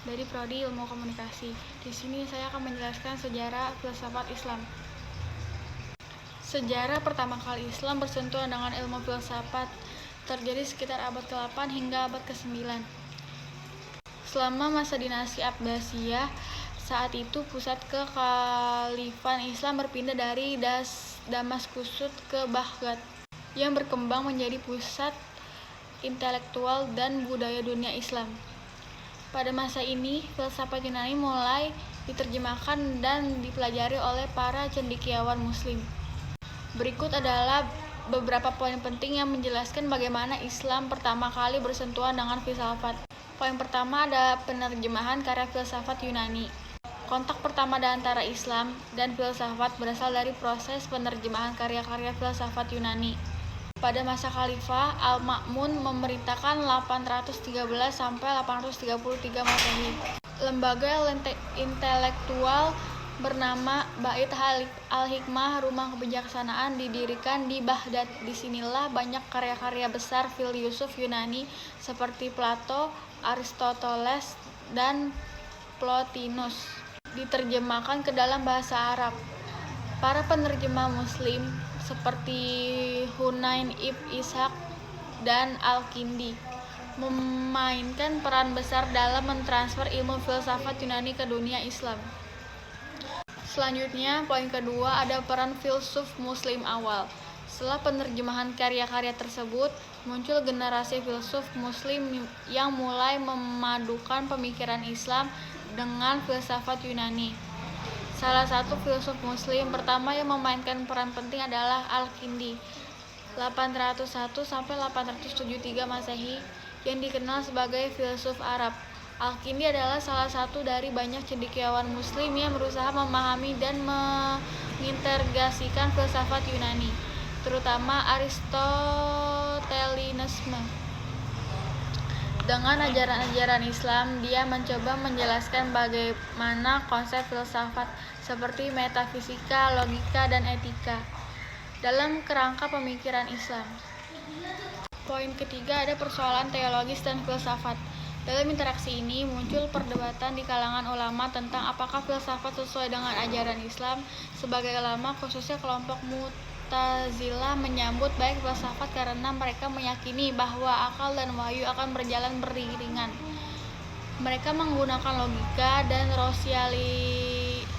dari Prodi Ilmu Komunikasi. Di sini saya akan menjelaskan sejarah filsafat Islam. Sejarah pertama kali Islam bersentuhan dengan ilmu filsafat terjadi sekitar abad ke-8 hingga abad ke-9. Selama masa dinasti Abbasiyah, saat itu pusat kekhalifan Islam berpindah dari Damaskus ke Baghdad, yang berkembang menjadi pusat intelektual dan budaya dunia Islam. Pada masa ini, filsafat Yunani mulai diterjemahkan dan dipelajari oleh para cendekiawan Muslim. Berikut adalah beberapa poin penting yang menjelaskan bagaimana Islam pertama kali bersentuhan dengan filsafat. Poin pertama ada penerjemahan karya filsafat Yunani. Kontak pertama antara Islam dan filsafat berasal dari proses penerjemahan karya-karya filsafat Yunani. Pada masa Khalifah Al-Ma'mun memerintahkan 813 sampai 833 Masehi. Lembaga intelektual bernama Bait al-Hikmah, Rumah Kebijaksanaan, didirikan di Baghdad. Disinilah banyak karya-karya besar filsuf Yunani seperti Plato, Aristoteles, dan Plotinus diterjemahkan ke dalam bahasa Arab. Para penerjemah Muslim seperti Hunain ibn Ishaq dan Al-Kindi memainkan peran besar dalam mentransfer ilmu filsafat Yunani ke dunia Islam. Selanjutnya, poin kedua ada peran filsuf Muslim awal. Setelah penerjemahan karya-karya tersebut, muncul generasi filsuf Muslim yang mulai memadukan pemikiran Islam dengan filsafat Yunani. Salah satu filsuf Muslim pertama yang memainkan peran penting adalah Al-Kindi, 801 sampai 873 Masehi, yang dikenal sebagai filsuf Arab. Al-Kindi adalah salah satu dari banyak cendekiawan Muslim yang berusaha memahami dan mengintegrasikan filsafat Yunani, terutama Aristotelianisme. Dengan ajaran-ajaran Islam, dia mencoba menjelaskan bagaimana konsep filsafat seperti metafisika, logika, dan etika dalam kerangka pemikiran Islam. Poin ketiga ada persoalan teologis dan filsafat. Dalam interaksi ini muncul perdebatan di kalangan ulama tentang apakah filsafat sesuai dengan ajaran Islam. Sebagai ulama, khususnya kelompok Mu'tazilah, menyambut baik filsafat karena mereka meyakini bahwa akal dan wahyu akan berjalan beriringan. Mereka menggunakan logika dan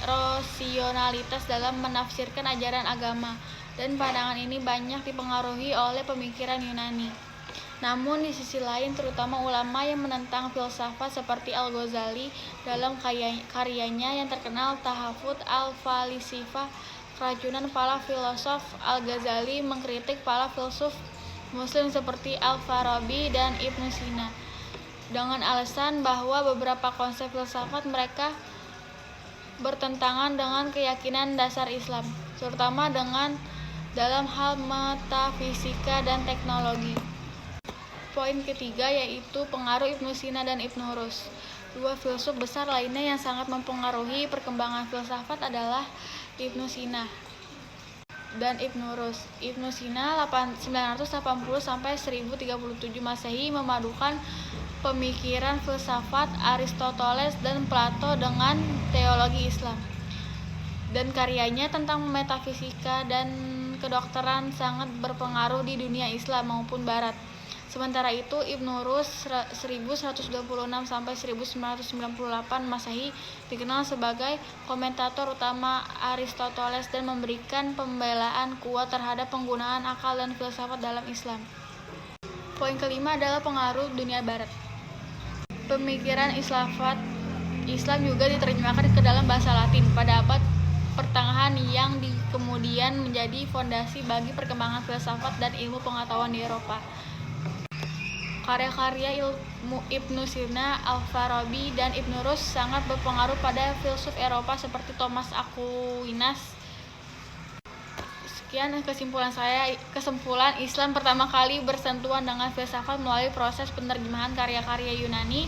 rasionalitas dalam menafsirkan ajaran agama, dan pandangan ini banyak dipengaruhi oleh pemikiran Yunani. Namun di sisi lain, terutama ulama yang menentang filsafat seperti Al-Ghazali dalam karyanya yang terkenal Tahafut al-Falisifah, keracunan para filosof, Al-Ghazali mengkritik para filsuf Muslim seperti Al-Farabi dan Ibnu Sina dengan alasan bahwa beberapa konsep filsafat mereka bertentangan dengan keyakinan dasar Islam, terutama dalam hal metafisika dan teknologi. Poin ketiga yaitu pengaruh Ibnu Sina dan Ibnu Rus. Dua filsuf besar lainnya yang sangat mempengaruhi perkembangan filsafat adalah Ibnu Sina dan Ibnu Rus. Ibnu Sina 980 sampai 1037 Masehi memadukan pemikiran filsafat Aristoteles dan Plato dengan teologi Islam, dan karyanya tentang metafisika dan kedokteran sangat berpengaruh di dunia Islam maupun Barat. Sementara itu, Ibnu Rus 1126 sampai 1998 Masehi dikenal sebagai komentator utama Aristoteles dan memberikan pembelaan kuat terhadap penggunaan akal dan filsafat dalam Islam. Poin kelima adalah pengaruh dunia Barat. Pemikiran Islam juga diterjemahkan ke dalam bahasa Latin pada abad pertengahan yang kemudian menjadi fondasi bagi perkembangan filsafat dan ilmu pengetahuan di Eropa. Karya-karya Ibnu Sina, Al-Farabi, dan Ibnu Rus sangat berpengaruh pada filsuf Eropa seperti Thomas Aquinas. Sekian kesimpulan Islam pertama kali bersentuhan dengan filsafat melalui proses penerjemahan karya-karya Yunani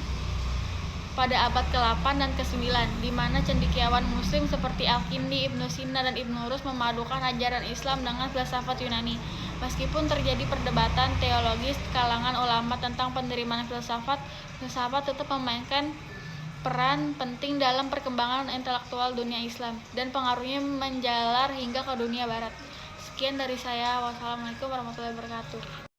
pada abad ke-8 dan ke-9, di mana cendekiawan Muslim seperti Al-Kindi, Ibnu Sina, dan Ibnu Rus memadukan ajaran Islam dengan filsafat Yunani. Meskipun terjadi perdebatan teologis kalangan ulama tentang penerimaan filsafat tetap memainkan berperan penting dalam perkembangan intelektual dunia Islam dan pengaruhnya menjalar hingga ke dunia barat. Sekian dari saya. Wassalamualaikum warahmatullahi wabarakatuh.